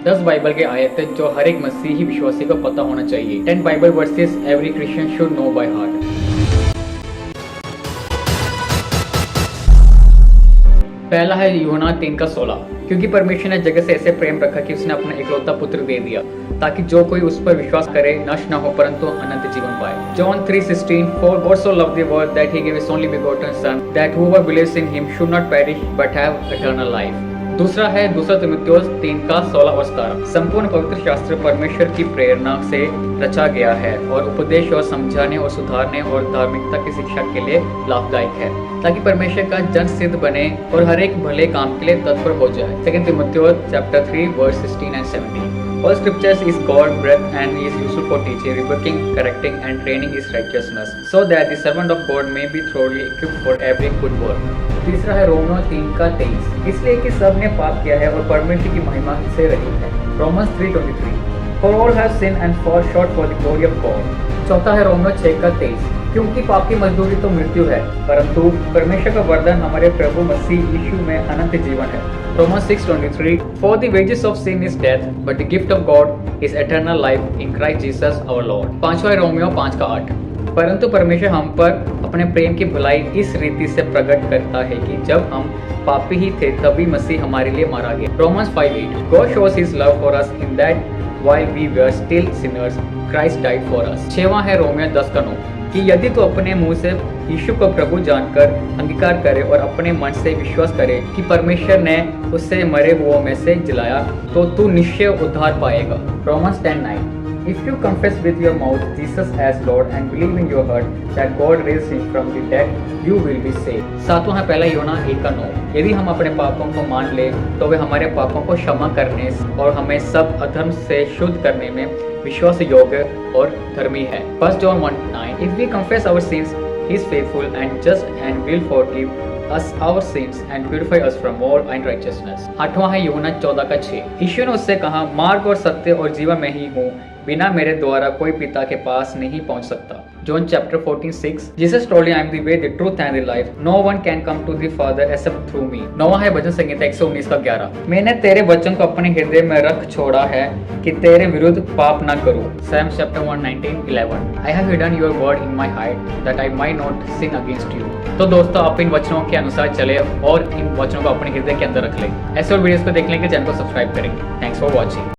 10 Bible के आयत जो हर एक मसीही विश्वासी को पता होना चाहिए। 10 Bible versus every Christian should know by heart. पहला है यूहन्ना 3:16, क्योंकि परमेश्वर ने जगत से ऐसे प्रेम रखा कि उसने अपना इकलौता पुत्र दे दिया, ताकि जो कोई उस पर विश्वास करे नष्ट न हो परंतु अनंत जीवन पाए। John 3:16, For God so loved the world that he gave his only begotten Son, that whoever believes in him should not perish but have eternal life। दूसरा है 2 तीमुथियुस 3:16 और 17, संपूर्ण पवित्र शास्त्र परमेश्वर की प्रेरणा से रचा गया है और उपदेश और समझाने और सुधारने और धार्मिकता की शिक्षा के लिए लाभदायक है, ताकि परमेश्वर का जन सिद्ध बने और हर एक भले काम के लिए तत्पर हो जाए। 2 तीमुथियुस chapter 3 verse 16 and 17। All scriptures is God breathed and is useful for teaching, rebuking, correcting and training in righteousness, so that the servant of God may be thoroughly equipped for every good work। तीसरा है रोमनो 3:23, इसलिए कि सब ने पाप किया है और परमेश्वर की महिमा से रहित है। Romans 3:23, For all have sinned and fall short for the glory of God। चौथा है रोमनो 6:23, क्योंकि पाप की मजदूरी तो मृत्यु है, परंतु परमेश्वर का वरदान हमारे प्रभु मसीह यीशु में अनंत जीवन है। Romans 6:23, For the wages of sin is death, but the gift of God is eternal life in Christ Jesus our Lord। पांचवा है रोमियो 5:8, परंतु परमेश्वर हम पर अपने प्रेम की भलाई इस रीति से प्रकट करता है कि जब हम पापी ही थे तभी मसीह हमारे लिए मारा गया। Romans 5:8, God shows his love for us in that while we were still sinners, Christ died for us। छठवां है रोमियो 10:9, कि यदि तू अपने मुंह से यीशु को प्रभु जानकर अंगीकार करे और अपने मन से विश्वास करे कि परमेश्वर ने उससे मरे हुओं में से जिलाया, तो तू निश्चय उद्धार पाएगा। Romans 10:9, If you confess with your mouth Jesus as Lord and believe in your heart that God raised him from the dead, you will be saved। सातवां है पहला यूहन्ना 1:9, यदि हम अपने पापों को मान ले तो वे हमारे पापों को क्षमा करने और हमें सब अधर्म से शुद्ध करने में विश्वास योग्य और धर्मी है। 1 John 1:9, If we confess our sins, he is faithful and just and will forgive us our sins and purify us from all unrighteousness। आठवां है यूहन्ना 14:6, यीशु ने उससे कहा, मार्ग और सत्य और जीवन में ही हूँ, बिना मेरे द्वारा कोई पिता के पास नहीं पहुंच सकता। John chapter 14:6, Jesus told him, I am the way, the truth and the life. No one can come to the Father except through me। नौवां है भजन संहिता 119:11, मैंने तेरे वचन को अपने हृदय में रख छोड़ा है कि तेरे विरुद्ध पाप न करूं। Psalm chapter 119:11, I have hidden your word in my heart that I might not sin against you। तो दोस्तों आप इन वचनों के अनुसार चले और इन वचनों को अपने हृदय के अंदर रख लें। ऐसे और वीडियोस को देखने के लिए चैनल को सब्सक्राइब करें। Thanks for watching.